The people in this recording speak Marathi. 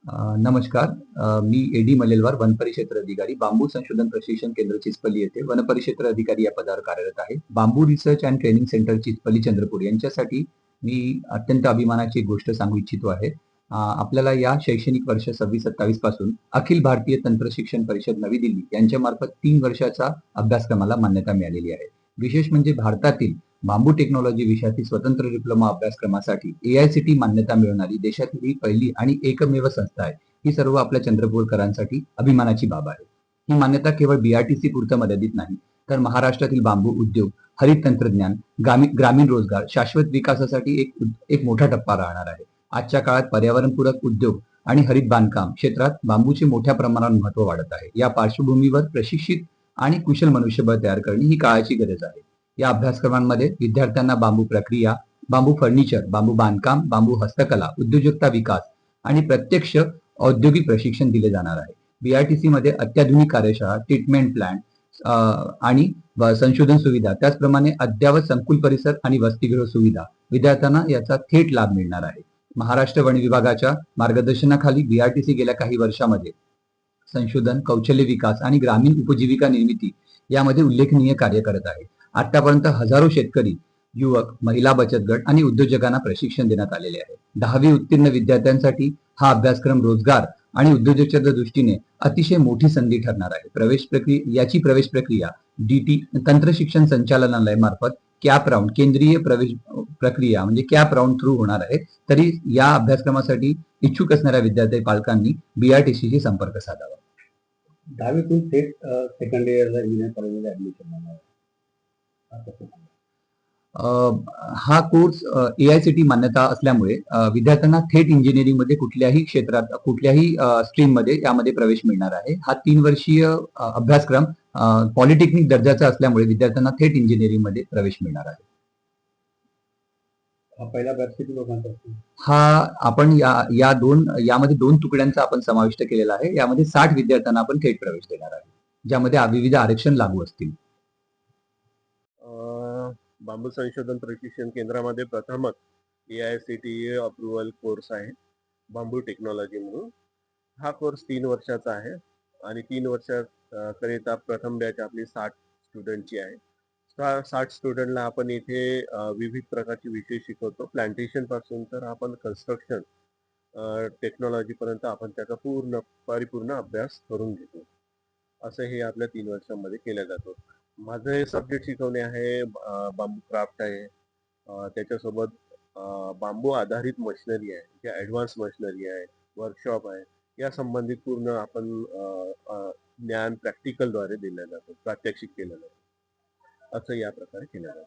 नमस्कार. मी एडी मलेलवार, वनपरिक्षेत्र अधिकारी, बांबू संशोधन प्रशिक्षण केंद्र चिचपल्ली येथे वनपरिक्षेत्र अधिकारी या पदावर कार्यरत आहे. Bamboo research and training centre Chichpalli, Chandrapur यांच्यासाठी मी अत्यंत अभिमानाची एक गोष्ट सांगू इच्छितो आहे. आपल्याला या शैक्षणिक वर्ष 26-27 पासून अखिल भारतीय तंत्र शिक्षण परिषद नवी दिल्ली यांच्यामार्फत 3 वर्षाचा अभ्यासक्रमाला मान्यता मिळालेली आहे. विशेष म्हणजे भारतातील बांबू टेक्नॉलॉजी विषयातील स्वतंत्र डिप्लोमा अभ्यासक्रमासाठी AICTE मान्यता मिळवणारी देशातील ही पहिली आणि एकमेव संस्था आहे. ही सर्व आपल्या चंद्रपूरकरांसाठी अभिमानाची बाब आहे. ही मान्यता केवळ BRTC पुरतं मर्यादित नाही, तर महाराष्ट्रातील बांबू उद्योग, हरित तंत्रज्ञान, ग्रामीण रोजगार, शाश्वत विकासासाठी एक मोठा टप्पा राहणार आहे. आजच्या काळात पर्यावरणपूरक उद्योग आणि हरित बांधकाम क्षेत्रात बांबूचे मोठ्या प्रमाणात महत्व वाढत आहे. या पार्श्वभूमीवर प्रशिक्षित आणि कुशल मनुष्यबळ तयार करणे ही काळाची गरज आहे. या अभ्यासक्रमांमध्ये विद्यार्थ्यांना बांबू प्रक्रिया, बांबू फर्निचर, बांबू बांधकाम, बांबू हस्तकला, उद्योजकता विकास आणि प्रत्यक्ष औद्योगिक प्रशिक्षण दिले जाणार आहे. BRTC मध्ये अत्याधुनिक कार्यशाळा, ट्रीटमेंट प्लांट आणि संशोधन सुविधा, त्याचप्रमाणे अद्ययावत संकुल परिसर आणि वसतिगृह सुविधा विद्यार्थ्यांना याचा थेट लाभ मिळणार आहे. महाराष्ट्र वन विभागाच्या मार्गदर्शनाखाली BRTC गेल्या काही वर्षांमध्ये संशोधन, कौशल्य विकास आणि ग्रामीण उपजीविका निर्मिती यामध्ये उल्लेखनीय कार्य करत आहे. आतापर्यंत हजारो शेतकरी, युवक, महिला बचत गट आणि उद्योजकांना प्रशिक्षण देण्यात आलेले आहे. 10वी उत्तीर्ण विद्यार्थ्यांसाठी हा अभ्यासक्रम रोजगार आणि उद्योजकतेच्या दृष्टीने अतिशय मोठी संधी ठरणार आहे. याची प्रवेश प्रक्रिया DT तंत्र शिक्षण संचालनालय मार्फत कॅप राऊंड, केंद्रीय प्रवेश प्रक्रिया म्हणजे कॅप राऊंड थ्रू होणार आहे. तरी या अभ्यासक्रमासाठी इच्छुक असणाऱ्या विद्यार्थी पालकांनी BRTC शी संपर्क साधावा. 10वीतून थेट सेकंड इयरला इंजिनिअरिंग कॉलेजमध्ये ऍडमिशन होणार आहे. हा कोर्स AICTE मान्यता असल्यामुळे विद्यार्थ्यांना थेट इंजिनिअरिंग मध्ये कुठल्याही क्षेत्रात, कुठल्याही स्ट्रीम मध्ये यामध्ये प्रवेश मिळणार आहे. हा 3 वर्षीय अभ्यासक्रम पॉलिटेक्निक दर्जाचा असल्यामुळे विद्यार्थ्यांना थेट इंजिनिअरिंग मध्ये प्रवेश मिळणार आहे. हा पहिला बॅच किती लोकांचा असतो? आपण यामध्ये 2 तुकड्यांचा आपण समाविष्ट केलेला आहे. यामध्ये 60 विद्यार्थ्यांना आपण थेट प्रवेश देणार आहे, ज्यामध्ये विविध आरक्षण लागू असतील. बांबू संशोधन प्रशिक्षण केंद्रामध्ये प्रथमच AICTE अप्रुव्हल कोर्स आहे बांबू टेक्नॉलॉजी म्हणून. हा कोर्स 3 वर्षाचा आहे आणि 3 वर्षाकरिता प्रथम बॅच आपली 60 स्टुडंटची आहे. 60 स्टुडंटला आपण इथे विविध प्रकारचे विषय शिकवतो. प्लांटेशन पासून तर आपण कन्स्ट्रक्शन टेक्नॉलॉजी पर्यंत आपण त्याचा परिपूर्ण अभ्यास करून घेतो. असं हे आपल्या 3 वर्षांमध्ये केलं जातं. माझं हे सब्जेक्ट शिकवणे आहे, बांबू क्राफ्ट आहे, त्याच्यासोबत बांबू आधारित मशिनरी आहे, जे ॲडव्हान्स मशिनरी आहे, वर्कशॉप आहे. या संबंधित पूर्ण आपण ज्ञान प्रॅक्टिकलद्वारे दिलं जातं, प्रात्यक्षिक केलं जातं. असं या प्रकारे केलं जातं.